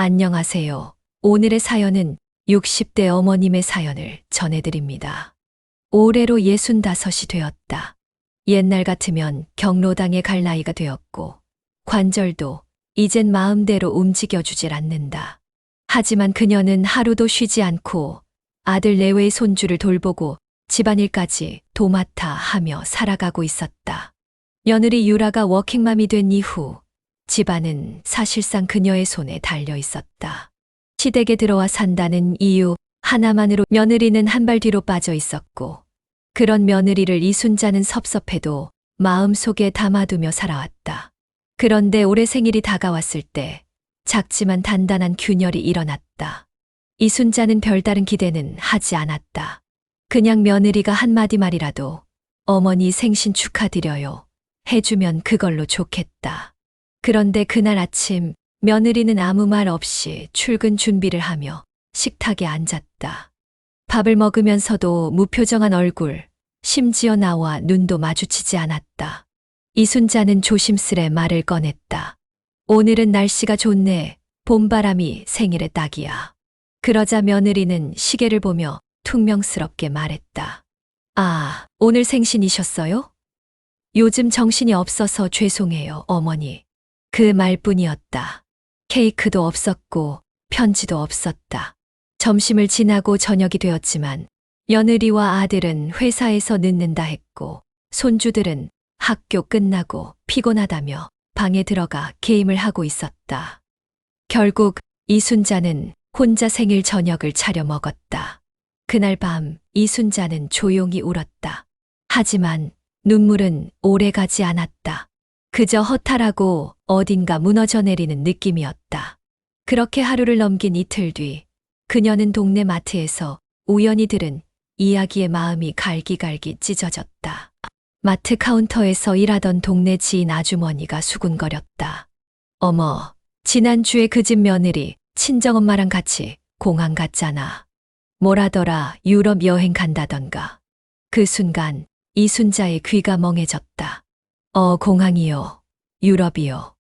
안녕하세요. 오늘의 사연은 60대 어머님의 사연을 전해드립니다. 올해로 65이 되었다. 옛날 같으면 경로당에 갈 나이가 되었고 관절도 이젠 마음대로 움직여주질 않는다. 하지만 그녀는 하루도 쉬지 않고 아들 내외의 손주를 돌보고 집안일까지 도맡아 하며 살아가고 있었다. 며느리 유라가 워킹맘이 된 이후 집안은 사실상 그녀의 손에 달려 있었다. 시댁에 들어와 산다는 이유 하나만으로 며느리는 한 발 뒤로 빠져 있었고 그런 며느리를 이순자는 섭섭해도 마음속에 담아두며 살아왔다. 그런데 올해 생일이 다가왔을 때 작지만 단단한 균열이 일어났다. 이순자는 별다른 기대는 하지 않았다. 그냥 며느리가 한마디 말이라도 어머니 생신 축하드려요 해주면 그걸로 좋겠다. 그런데 그날 아침 며느리는 아무 말 없이 출근 준비를 하며 식탁에 앉았다. 밥을 먹으면서도 무표정한 얼굴, 심지어 나와 눈도 마주치지 않았다. 이순자는 조심스레 말을 꺼냈다. 오늘은 날씨가 좋네. 봄바람이 생일에 딱이야. 그러자 며느리는 시계를 보며 퉁명스럽게 말했다. 아, 오늘 생신이셨어요? 요즘 정신이 없어서 죄송해요, 어머니. 그 말뿐이었다. 케이크도 없었고 편지도 없었다. 점심을 지나고 저녁이 되었지만 며느리와 아들은 회사에서 늦는다 했고 손주들은 학교 끝나고 피곤하다며 방에 들어가 게임을 하고 있었다. 결국 이순자는 혼자 생일 저녁을 차려 먹었다. 그날 밤 이순자는 조용히 울었다. 하지만 눈물은 오래 가지 않았다. 그저 허탈하고 어딘가 무너져 내리는 느낌이었다. 그렇게 하루를 넘긴 이틀 뒤 그녀는 동네 마트에서 우연히 들은 이야기에 마음이 갈기갈기 찢어졌다. 마트 카운터에서 일하던 동네 지인 아주머니가 수군거렸다. 어머, 지난주에 그 집 며느리 친정엄마랑 같이 공항 갔잖아. 뭐라더라 유럽 여행 간다던가. 그 순간 이순자의 귀가 멍해졌다. 공항이요. 유럽이요.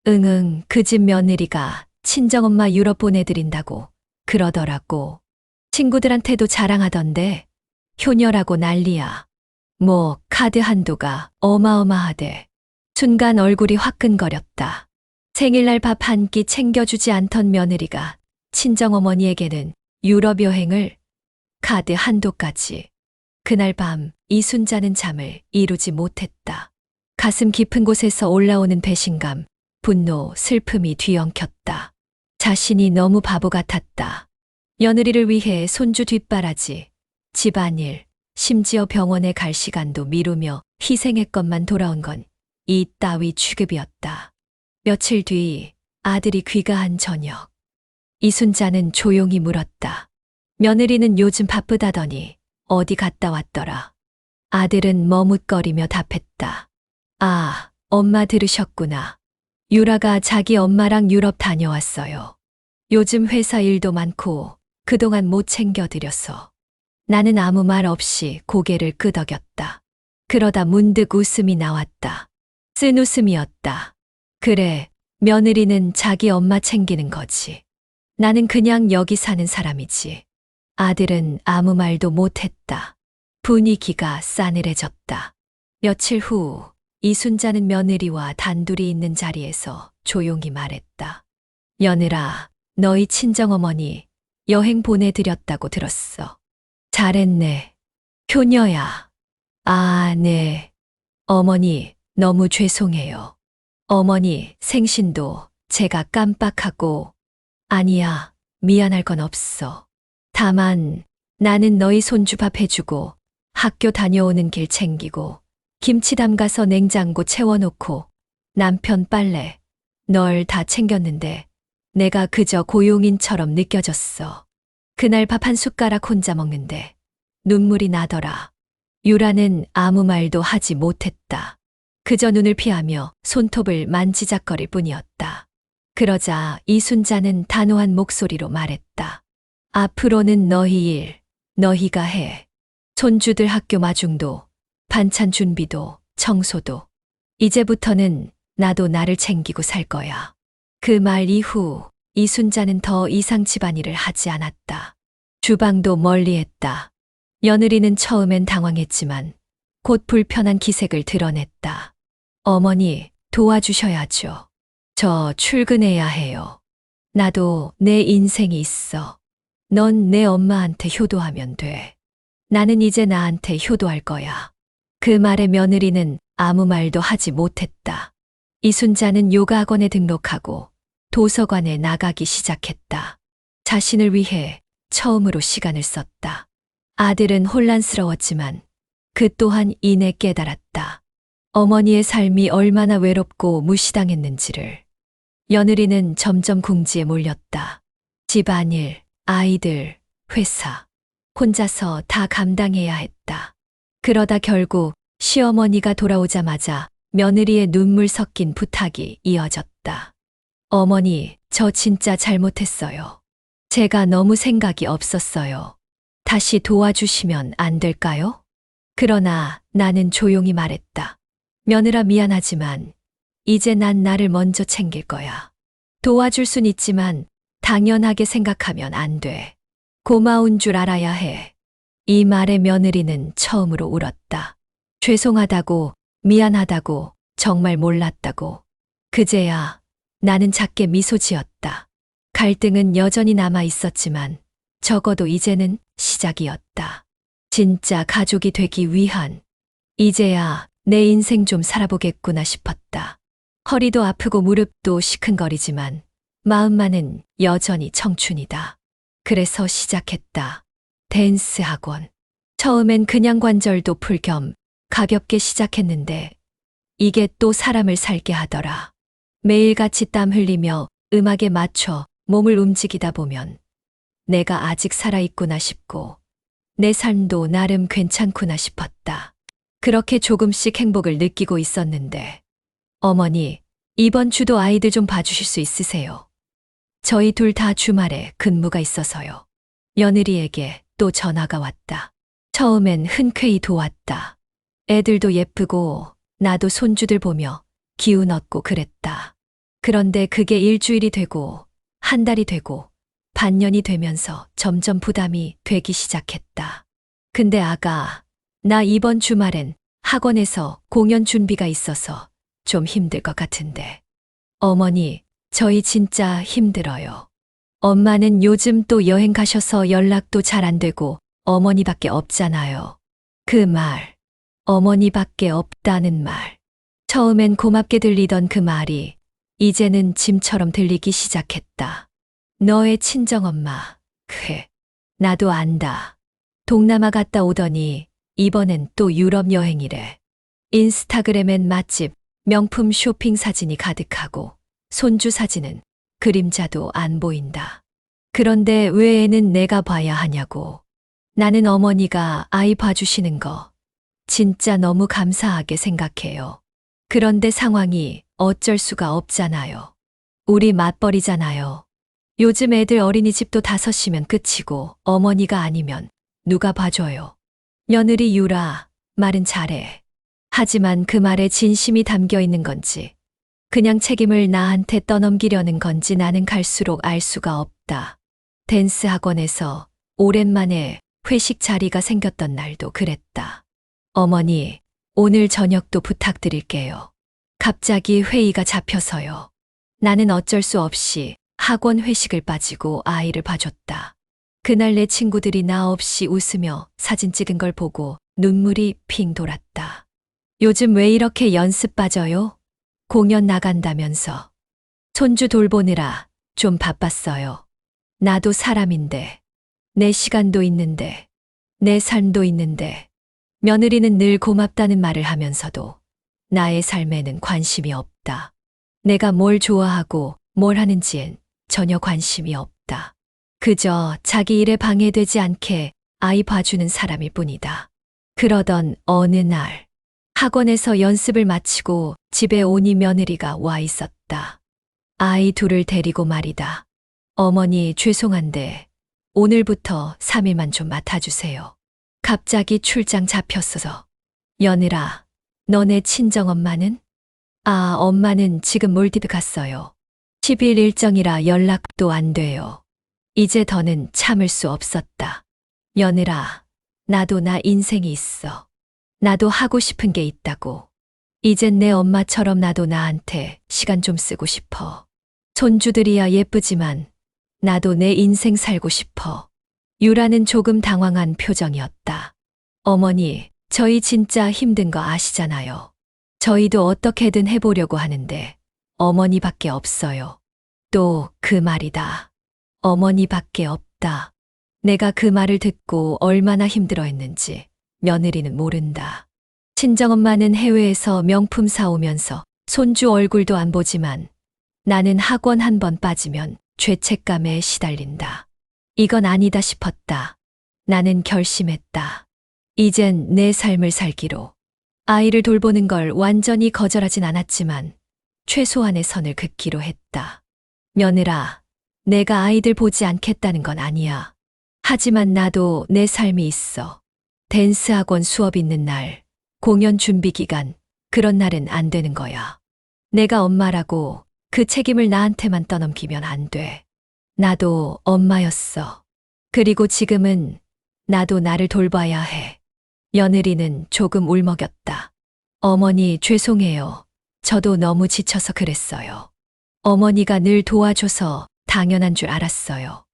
응응, 그 집 며느리가 친정엄마 유럽 보내드린다고 그러더라고. 친구들한테도 자랑하던데 효녀라고 난리야. 뭐 카드 한도가 어마어마하대. 순간 얼굴이 화끈거렸다. 생일날 밥 한 끼 챙겨주지 않던 며느리가 친정어머니에게는 유럽 여행을, 카드 한도까지. 그날 밤 이순자는 잠을 이루지 못했다. 가슴 깊은 곳에서 올라오는 배신감, 분노, 슬픔이 뒤엉켰다. 자신이 너무 바보 같았다. 며느리를 위해 손주 뒷바라지, 집안일, 심지어 병원에 갈 시간도 미루며 희생했건만 돌아온 건 이 따위 취급이었다. 며칠 뒤 아들이 귀가한 저녁. 이순자는 조용히 물었다. 며느리는 요즘 바쁘다더니 어디 갔다 왔더라. 아들은 머뭇거리며 답했다. 아, 엄마 들으셨구나. 유라가 자기 엄마랑 유럽 다녀왔어요. 요즘 회사 일도 많고 그동안 못 챙겨드려서. 나는 아무 말 없이 고개를 끄덕였다. 그러다 문득 웃음이 나왔다. 쓴 웃음이었다. 그래, 며느리는 자기 엄마 챙기는 거지. 나는 그냥 여기 사는 사람이지. 아들은 아무 말도 못했다. 분위기가 싸늘해졌다. 며칠 후 이순자는 며느리와 단둘이 있는 자리에서 조용히 말했다. 며느라, 너희 친정어머니 여행 보내드렸다고 들었어. 잘했네. 효녀야. 아, 네. 어머니, 너무 죄송해요. 어머니 생신도 제가 깜빡하고. 아니야, 미안할 건 없어. 다만 나는 너희 손주 밥 해주고 학교 다녀오는 길 챙기고 김치 담가서 냉장고 채워놓고 남편 빨래, 널 다 챙겼는데 내가 그저 고용인처럼 느껴졌어. 그날 밥 한 숟가락 혼자 먹는데 눈물이 나더라. 유라는 아무 말도 하지 못했다. 그저 눈을 피하며 손톱을 만지작거릴 뿐이었다. 그러자 이순자는 단호한 목소리로 말했다. 앞으로는 너희 일, 너희가 해. 손주들 학교 마중도, 반찬 준비도, 청소도. 이제부터는 나도 나를 챙기고 살 거야. 그 말 이후 이순자는 더 이상 집안일을 하지 않았다. 주방도 멀리했다. 며느리는 처음엔 당황했지만 곧 불편한 기색을 드러냈다. 어머니, 도와주셔야죠. 저 출근해야 해요. 나도 내 인생이 있어. 넌 내 엄마한테 효도하면 돼. 나는 이제 나한테 효도할 거야. 그 말에 며느리는 아무 말도 하지 못했다. 이순자는 요가학원에 등록하고 도서관에 나가기 시작했다. 자신을 위해 처음으로 시간을 썼다. 아들은 혼란스러웠지만 그 또한 이내 깨달았다. 어머니의 삶이 얼마나 외롭고 무시당했는지를. 며느리는 점점 궁지에 몰렸다. 집안일, 아이들, 회사. 혼자서 다 감당해야 했다. 그러다 결국 시어머니가 돌아오자마자 며느리의 눈물 섞인 부탁이 이어졌다. 어머니, 저 진짜 잘못했어요. 제가 너무 생각이 없었어요. 다시 도와주시면 안 될까요? 그러나 나는 조용히 말했다. 며느라 미안하지만 이제 난 나를 먼저 챙길 거야. 도와줄 순 있지만 당연하게 생각하면 안 돼. 고마운 줄 알아야 해. 이 말에 며느리는 처음으로 울었다. 죄송하다고, 미안하다고, 정말 몰랐다고. 그제야 나는 작게 미소 지었다. 갈등은 여전히 남아 있었지만 적어도 이제는 시작이었다. 진짜 가족이 되기 위한. 이제야 내 인생 좀 살아보겠구나 싶었다. 허리도 아프고 무릎도 시큰거리지만 마음만은 여전히 청춘이다. 그래서 시작했다. 댄스 학원. 처음엔 그냥 관절도 풀 겸 가볍게 시작했는데 이게 또 사람을 살게 하더라. 매일같이 땀 흘리며 음악에 맞춰 몸을 움직이다 보면 내가 아직 살아있구나 싶고 내 삶도 나름 괜찮구나 싶었다. 그렇게 조금씩 행복을 느끼고 있었는데 어머니, 이번 주도 아이들 좀 봐주실 수 있으세요? 저희 둘 다 주말에 근무가 있어서요. 며느리에게 또 전화가 왔다. 처음엔 흔쾌히 도왔다. 애들도 예쁘고 나도 손주들 보며 기운 얻고 그랬다. 그런데 그게 일주일이 되고 한 달이 되고 반년이 되면서 점점 부담이 되기 시작했다. 근데 아가, 나 이번 주말엔 학원에서 공연 준비가 있어서 좀 힘들 것 같은데. 어머니, 저희 진짜 힘들어요. 엄마는 요즘 또 여행 가셔서 연락도 잘 안 되고 어머니밖에 없잖아요. 그 말, 어머니밖에 없다는 말. 처음엔 고맙게 들리던 그 말이 이제는 짐처럼 들리기 시작했다. 너의 친정엄마, 그래, 나도 안다. 동남아 갔다 오더니 이번엔 또 유럽 여행이래. 인스타그램엔 맛집, 명품 쇼핑 사진이 가득하고 손주 사진은 그림자도 안 보인다. 그런데 왜 애는 내가 봐야 하냐고. 나는 어머니가 아이 봐주시는 거 진짜 너무 감사하게 생각해요. 그런데 상황이 어쩔 수가 없잖아요. 우리 맞벌이잖아요. 요즘 애들 어린이집도 5시면 끝이고 어머니가 아니면 누가 봐줘요. 며느리 유라, 말은 잘해. 하지만 그 말에 진심이 담겨 있는 건지 그냥 책임을 나한테 떠넘기려는 건지 나는 갈수록 알 수가 없다. 댄스 학원에서 오랜만에 회식 자리가 생겼던 날도 그랬다. 어머니, 오늘 저녁도 부탁드릴게요. 갑자기 회의가 잡혀서요. 나는 어쩔 수 없이 학원 회식을 빠지고 아이를 봐줬다. 그날 내 친구들이 나 없이 웃으며 사진 찍은 걸 보고 눈물이 핑 돌았다. 요즘 왜 이렇게 연습 빠져요? 공연 나간다면서. 손주 돌보느라 좀 바빴어요. 나도 사람인데, 내 시간도 있는데, 내 삶도 있는데, 며느리는 늘 고맙다는 말을 하면서도 나의 삶에는 관심이 없다. 내가 뭘 좋아하고 뭘 하는지엔 전혀 관심이 없다. 그저 자기 일에 방해되지 않게 아이 봐주는 사람일 뿐이다. 그러던 어느 날, 학원에서 연습을 마치고 집에 오니 며느리가 와 있었다. 아이 둘을 데리고 말이다. 어머니 죄송한데 오늘부터 3일만 좀 맡아주세요. 갑자기 출장 잡혔어서. 며느라, 너네 친정엄마는? 아, 엄마는 지금 몰디브 갔어요. 10일 일정이라 연락도 안 돼요. 이제 더는 참을 수 없었다. 며느라, 나도 나 인생이 있어. 나도 하고 싶은 게 있다고. 이젠 내 엄마처럼 나도 나한테 시간 좀 쓰고 싶어. 손주들이야 예쁘지만 나도 내 인생 살고 싶어. 유라는 조금 당황한 표정이었다. 어머니, 저희 진짜 힘든 거 아시잖아요. 저희도 어떻게든 해보려고 하는데 어머니밖에 없어요. 또 그 말이다. 어머니밖에 없다. 내가 그 말을 듣고 얼마나 힘들어했는지 며느리는 모른다. 친정엄마는 해외에서 명품 사오면서 손주 얼굴도 안 보지만 나는 학원 한 번 빠지면 죄책감에 시달린다. 이건 아니다 싶었다. 나는 결심했다. 이젠 내 삶을 살기로. 아이를 돌보는 걸 완전히 거절하진 않았지만 최소한의 선을 긋기로 했다. 며느라, 내가 아이들 보지 않겠다는 건 아니야. 하지만 나도 내 삶이 있어. 댄스 학원 수업 있는 날, 공연 준비 기간, 그런 날은 안 되는 거야. 내가 엄마라고 그 책임을 나한테만 떠넘기면 안 돼. 나도 엄마였어. 그리고 지금은 나도 나를 돌봐야 해. 며느리는 조금 울먹였다. 어머니 죄송해요. 저도 너무 지쳐서 그랬어요. 어머니가 늘 도와줘서 당연한 줄 알았어요.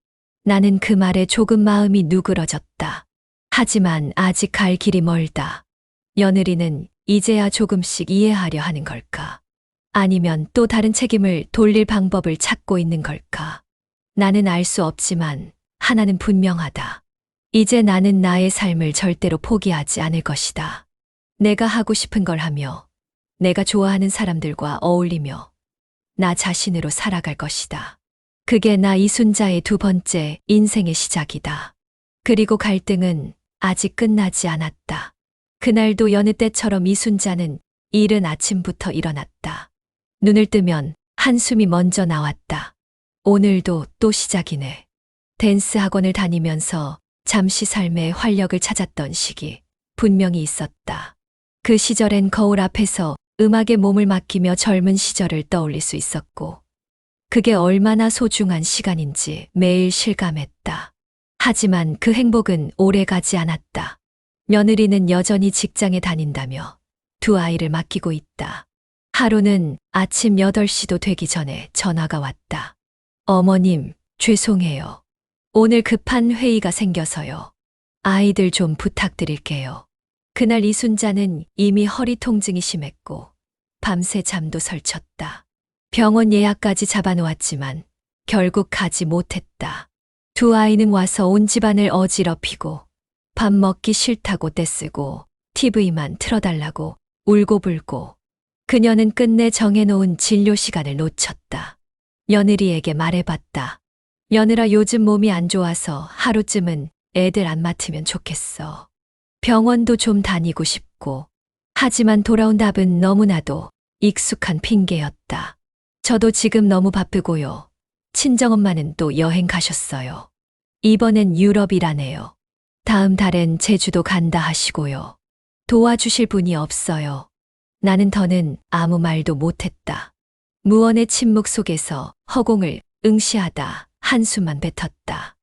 나는 그 말에 조금 마음이 누그러졌다. 하지만 아직 갈 길이 멀다. 며느리는 이제야 조금씩 이해하려 하는 걸까? 아니면 또 다른 책임을 돌릴 방법을 찾고 있는 걸까? 나는 알 수 없지만 하나는 분명하다. 이제 나는 나의 삶을 절대로 포기하지 않을 것이다. 내가 하고 싶은 걸 하며 내가 좋아하는 사람들과 어울리며 나 자신으로 살아갈 것이다. 그게 나 이순자의 두 번째 인생의 시작이다. 그리고 갈등은 아직 끝나지 않았다. 그날도 여느 때처럼 이순자는 이른 아침부터 일어났다. 눈을 뜨면 한숨이 먼저 나왔다. 오늘도 또 시작이네. 댄스 학원을 다니면서 잠시 삶의 활력을 찾았던 시기 분명히 있었다. 그 시절엔 거울 앞에서 음악에 몸을 맡기며 젊은 시절을 떠올릴 수 있었고 그게 얼마나 소중한 시간인지 매일 실감했다. 하지만 그 행복은 오래가지 않았다. 며느리는 여전히 직장에 다닌다며 두 아이를 맡기고 있다. 하루는 아침 8시도 되기 전에 전화가 왔다. 어머님, 죄송해요. 오늘 급한 회의가 생겨서요. 아이들 좀 부탁드릴게요. 그날 이순자는 이미 허리 통증이 심했고 밤새 잠도 설쳤다. 병원 예약까지 잡아놓았지만 결국 가지 못했다. 두 아이는 와서 온 집안을 어지럽히고 밥 먹기 싫다고 떼쓰고 TV만 틀어달라고 울고불고 그녀는 끝내 정해놓은 진료 시간을 놓쳤다. 며느리에게 말해봤다. 며느라 요즘 몸이 안 좋아서 하루쯤은 애들 안 맡으면 좋겠어. 병원도 좀 다니고 싶고 하지만 돌아온 답은 너무나도 익숙한 핑계였다. 저도 지금 너무 바쁘고요. 친정엄마는 또 여행 가셨어요. 이번엔 유럽이라네요. 다음 달엔 제주도 간다 하시고요. 도와주실 분이 없어요. 나는 더는 아무 말도 못했다. 무언의 침묵 속에서 허공을 응시하다 한숨만 뱉었다.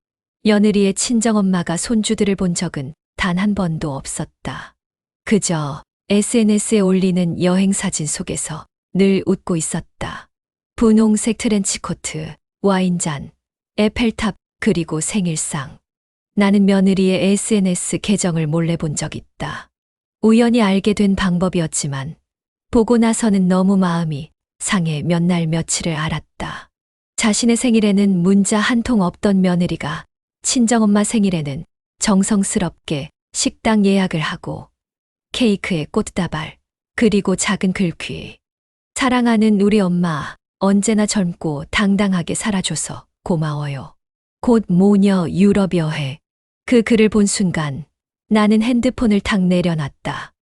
며느리의 친정엄마가 손주들을 본 적은 단 한 번도 없었다. 그저 SNS에 올리는 여행 사진 속에서 늘 웃고 있었다. 분홍색 트렌치코트, 와인잔, 에펠탑, 그리고 생일상. 나는 며느리의 SNS 계정을 몰래 본 적 있다. 우연히 알게 된 방법이었지만 보고 나서는 너무 마음이 상해 몇 날 며칠을 알았다. 자신의 생일에는 문자 한 통 없던 며느리가 친정엄마 생일에는 정성스럽게 식당 예약을 하고 케이크에 꽃다발, 그리고 작은 글귀. 사랑하는 우리 엄마, 언제나 젊고 당당하게 살아줘서 고마워요. 곧 모녀 유럽 여행. 그 글을 본 순간 나는 핸드폰을 탁 내려놨다.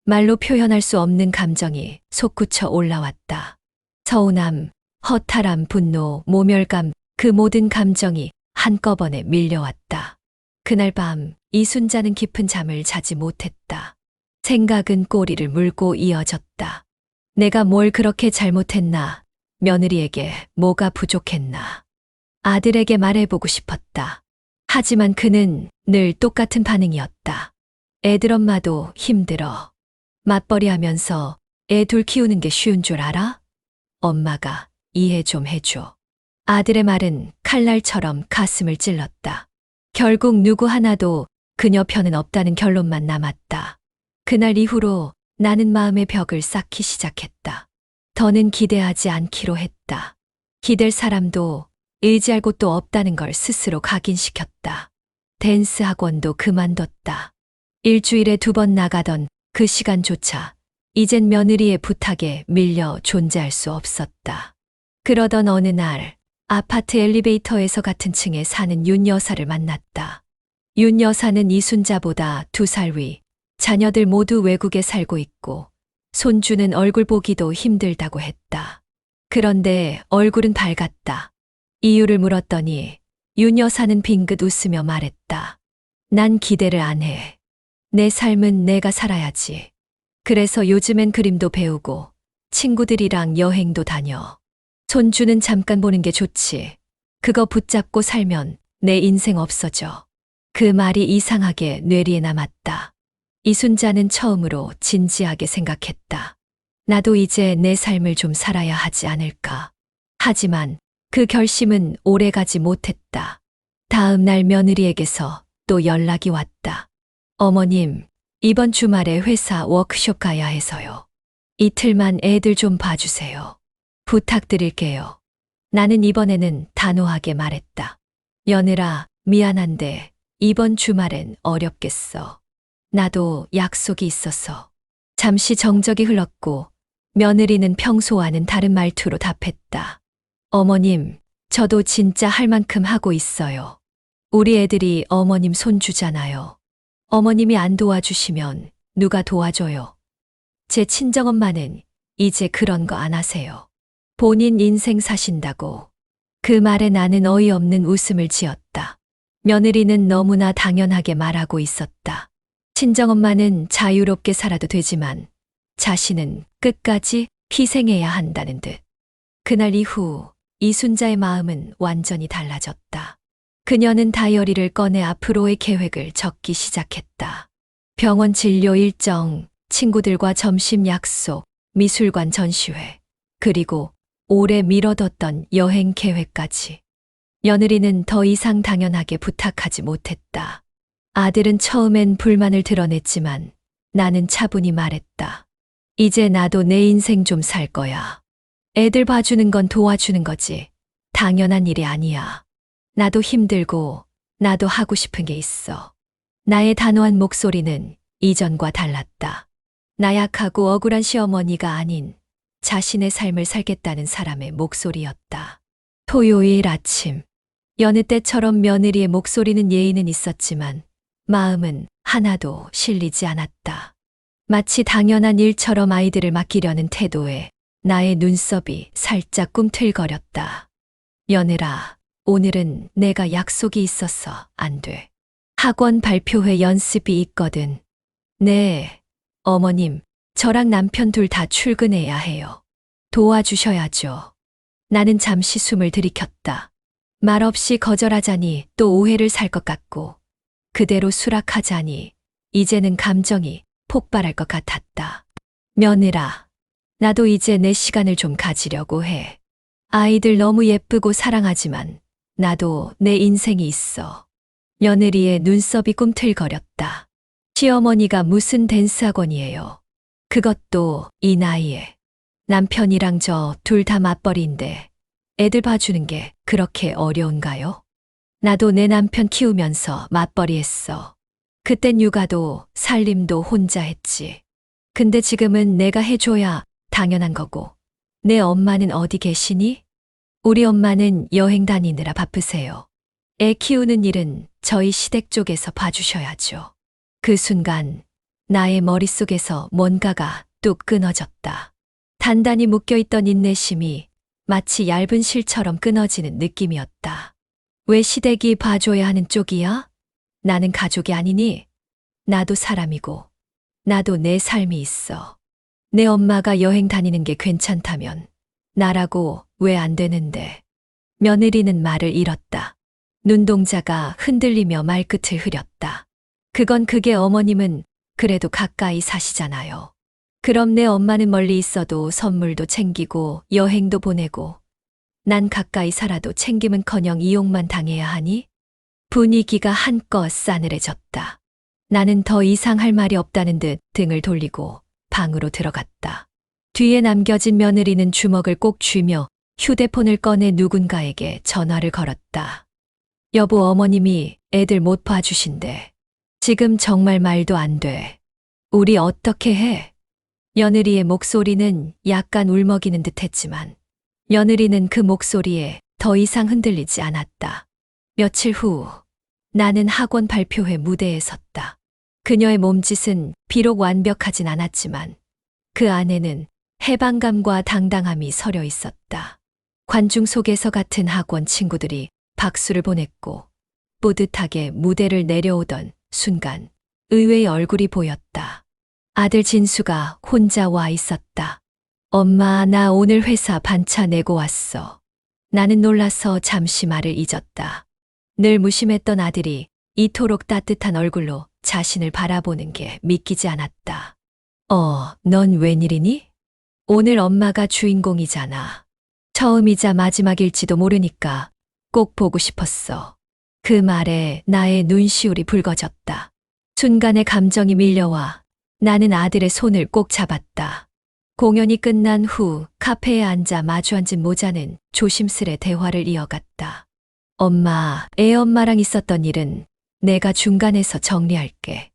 말로 표현할 수 없는 감정이 솟구쳐 올라왔다. 서운함, 허탈함, 분노, 모멸감, 그 모든 감정이 한꺼번에 밀려왔다. 그날 밤 이순자는 깊은 잠을 자지 못했다. 생각은 꼬리를 물고 이어졌다. 내가 뭘 그렇게 잘못했나? 며느리에게 뭐가 부족했나. 아들에게 말해보고 싶었다. 하지만 그는 늘 똑같은 반응이었다. 애들 엄마도 힘들어. 맞벌이 하면서 애 둘 키우는 게 쉬운 줄 알아? 엄마가 이해 좀 해줘. 아들의 말은 칼날처럼 가슴을 찔렀다. 결국 누구 하나도 그녀 편은 없다는 결론만 남았다. 그날 이후로 나는 마음의 벽을 쌓기 시작했다. 더는 기대하지 않기로 했다. 기댈 사람도 의지할 곳도 없다는 걸 스스로 각인시켰다. 댄스 학원도 그만뒀다. 일주일에 2번 나가던 그 시간조차 이젠 며느리의 부탁에 밀려 존재할 수 없었다. 그러던 어느 날 아파트 엘리베이터에서 같은 층에 사는 윤 여사를 만났다. 윤 여사는 이순자보다 2살 위, 자녀들 모두 외국에 살고 있고 손주는 얼굴 보기도 힘들다고 했다. 그런데 얼굴은 밝았다. 이유를 물었더니 윤 여사는 빙긋 웃으며 말했다. 난 기대를 안 해. 내 삶은 내가 살아야지. 그래서 요즘엔 그림도 배우고 친구들이랑 여행도 다녀. 손주는 잠깐 보는 게 좋지. 그거 붙잡고 살면 내 인생 없어져. 그 말이 이상하게 뇌리에 남았다. 이순자는 처음으로 진지하게 생각했다. 나도 이제 내 삶을 좀 살아야 하지 않을까. 하지만 그 결심은 오래가지 못했다. 다음 날 며느리에게서 또 연락이 왔다. 어머님, 이번 주말에 회사 워크숍 가야 해서요. 이틀만 애들 좀 봐주세요. 부탁드릴게요. 나는 이번에는 단호하게 말했다. 며느라, 미안한데 이번 주말엔 어렵겠어. 나도 약속이 있어서. 잠시 정적이 흘렀고 며느리는 평소와는 다른 말투로 답했다. 어머님, 저도 진짜 할 만큼 하고 있어요. 우리 애들이 어머님 손주잖아요. 어머님이 안 도와주시면 누가 도와줘요? 제 친정엄마는 이제 그런 거 안 하세요. 본인 인생 사신다고. 그 말에 나는 어이없는 웃음을 지었다. 며느리는 너무나 당연하게 말하고 있었다. 친정엄마는 자유롭게 살아도 되지만 자신은 끝까지 희생해야 한다는 듯. 그날 이후 이순자의 마음은 완전히 달라졌다. 그녀는 다이어리를 꺼내 앞으로의 계획을 적기 시작했다. 병원 진료 일정, 친구들과 점심 약속, 미술관 전시회, 그리고 오래 미뤄뒀던 여행 계획까지. 며느리는 더 이상 당연하게 부탁하지 못했다. 아들은 처음엔 불만을 드러냈지만 나는 차분히 말했다. 이제 나도 내 인생 좀 살 거야. 애들 봐주는 건 도와주는 거지. 당연한 일이 아니야. 나도 힘들고 나도 하고 싶은 게 있어. 나의 단호한 목소리는 이전과 달랐다. 나약하고 억울한 시어머니가 아닌 자신의 삶을 살겠다는 사람의 목소리였다. 토요일 아침, 여느 때처럼 며느리의 목소리는 예의는 있었지만 마음은 하나도 실리지 않았다. 마치 당연한 일처럼 아이들을 맡기려는 태도에 나의 눈썹이 살짝 꿈틀거렸다. 며느라, 오늘은 내가 약속이 있어서 안 돼. 학원 발표회 연습이 있거든. 네, 어머님, 저랑 남편 둘 다 출근해야 해요. 도와주셔야죠. 나는 잠시 숨을 들이켰다. 말없이 거절하자니 또 오해를 살 것 같고 그대로 수락하자니 이제는 감정이 폭발할 것 같았다. 며느라, 나도 이제 내 시간을 좀 가지려고 해. 아이들 너무 예쁘고 사랑하지만 나도 내 인생이 있어. 며느리의 눈썹이 꿈틀거렸다. 시어머니가 무슨 댄스 학원이에요. 그것도 이 나이에. 남편이랑 저 둘 다 맞벌이인데 애들 봐주는 게 그렇게 어려운가요? 나도 내 남편 키우면서 맞벌이 했어. 그땐 육아도 살림도 혼자 했지. 근데 지금은 내가 해줘야 당연한 거고. 내 엄마는 어디 계시니? 우리 엄마는 여행 다니느라 바쁘세요. 애 키우는 일은 저희 시댁 쪽에서 봐주셔야죠. 그 순간 나의 머릿속에서 뭔가가 뚝 끊어졌다. 단단히 묶여있던 인내심이 마치 얇은 실처럼 끊어지는 느낌이었다. 왜 시댁이 봐줘야 하는 쪽이야? 나는 가족이 아니니? 나도 사람이고, 나도 내 삶이 있어. 내 엄마가 여행 다니는 게 괜찮다면, 나라고 왜 안 되는데? 며느리는 말을 잃었다. 눈동자가 흔들리며 말끝을 흐렸다. 그게 어머님은 그래도 가까이 사시잖아요. 그럼 내 엄마는 멀리 있어도 선물도 챙기고 여행도 보내고 난 가까이 살아도 챙김은커녕 이용만 당해야 하니? 분위기가 한껏 싸늘해졌다. 나는 더 이상 할 말이 없다는 듯 등을 돌리고 방으로 들어갔다. 뒤에 남겨진 며느리는 주먹을 꼭 쥐며 휴대폰을 꺼내 누군가에게 전화를 걸었다. 여보, 어머님이 애들 못 봐주신대. 지금 정말 말도 안 돼. 우리 어떻게 해? 며느리의 목소리는 약간 울먹이는 듯 했지만 며느리는 그 목소리에 더 이상 흔들리지 않았다. 며칠 후 나는 학원 발표회 무대에 섰다. 그녀의 몸짓은 비록 완벽하진 않았지만 그 안에는 해방감과 당당함이 서려 있었다. 관중 속에서 같은 학원 친구들이 박수를 보냈고 뿌듯하게 무대를 내려오던 순간 의외의 얼굴이 보였다. 아들 진수가 혼자 와 있었다. 엄마, 나 오늘 회사 반차 내고 왔어. 나는 놀라서 잠시 말을 잊었다. 늘 무심했던 아들이 이토록 따뜻한 얼굴로 자신을 바라보는 게 믿기지 않았다. 넌 웬일이니? 오늘 엄마가 주인공이잖아. 처음이자 마지막일지도 모르니까 꼭 보고 싶었어. 그 말에 나의 눈시울이 붉어졌다. 순간에 감정이 밀려와 나는 아들의 손을 꼭 잡았다. 공연이 끝난 후 카페에 앉아 마주 앉은 모자는 조심스레 대화를 이어갔다. 엄마, 애엄마랑 있었던 일은 내가 중간에서 정리할게.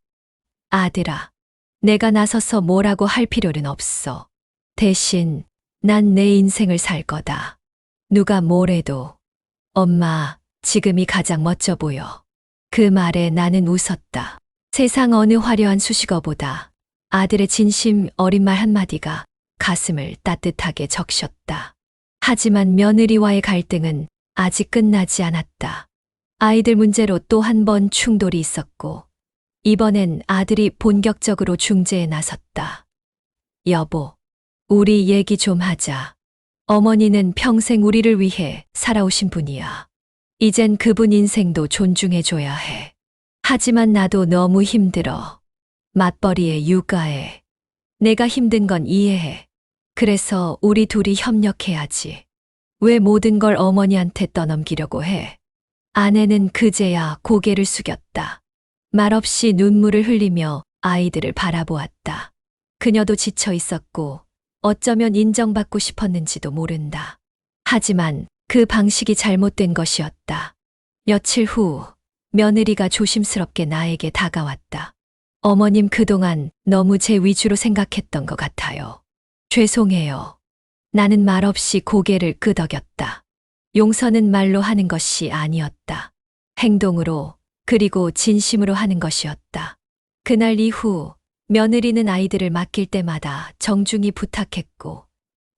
아들아, 내가 나서서 뭐라고 할 필요는 없어. 대신 난 내 인생을 살 거다. 누가 뭐래도. 엄마, 지금이 가장 멋져 보여. 그 말에 나는 웃었다. 세상 어느 화려한 수식어보다 아들의 진심 어린 말 한마디가 가슴을 따뜻하게 적셨다. 하지만 며느리와의 갈등은 아직 끝나지 않았다. 아이들 문제로 또 한 번 충돌이 있었고 이번엔 아들이 본격적으로 중재에 나섰다. 여보, 우리 얘기 좀 하자. 어머니는 평생 우리를 위해 살아오신 분이야. 이젠 그분 인생도 존중해줘야 해. 하지만 나도 너무 힘들어. 맞벌이에 육아에. 내가 힘든 건 이해해. 그래서 우리 둘이 협력해야지. 왜 모든 걸 어머니한테 떠넘기려고 해? 아내는 그제야 고개를 숙였다. 말없이 눈물을 흘리며 아이들을 바라보았다. 그녀도 지쳐 있었고 어쩌면 인정받고 싶었는지도 모른다. 하지만 그 방식이 잘못된 것이었다. 며칠 후 며느리가 조심스럽게 나에게 다가왔다. 어머님, 그동안 너무 제 위주로 생각했던 것 같아요. 죄송해요. 나는 말없이 고개를 끄덕였다. 용서는 말로 하는 것이 아니었다. 행동으로, 그리고 진심으로 하는 것이었다. 그날 이후 며느리는 아이들을 맡길 때마다 정중히 부탁했고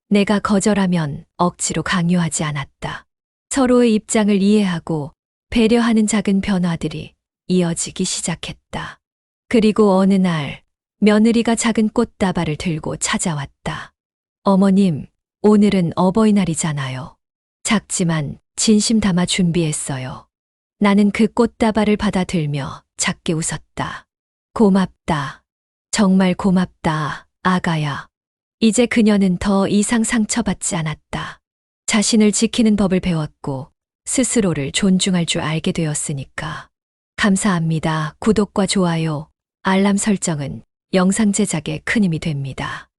내가 거절하면 억지로 강요하지 않았다. 서로의 입장을 이해하고 배려하는 작은 변화들이 이어지기 시작했다. 그리고 어느 날 며느리가 작은 꽃다발을 들고 찾아왔다. 어머님, 오늘은 어버이날이잖아요. 작지만 진심 담아 준비했어요. 나는 그 꽃다발을 받아들며 작게 웃었다. 고맙다. 정말 고맙다, 아가야. 이제 그녀는 더 이상 상처받지 않았다. 자신을 지키는 법을 배웠고 스스로를 존중할 줄 알게 되었으니까. 감사합니다. 구독과 좋아요, 알람 설정은 영상 제작에 큰 힘이 됩니다.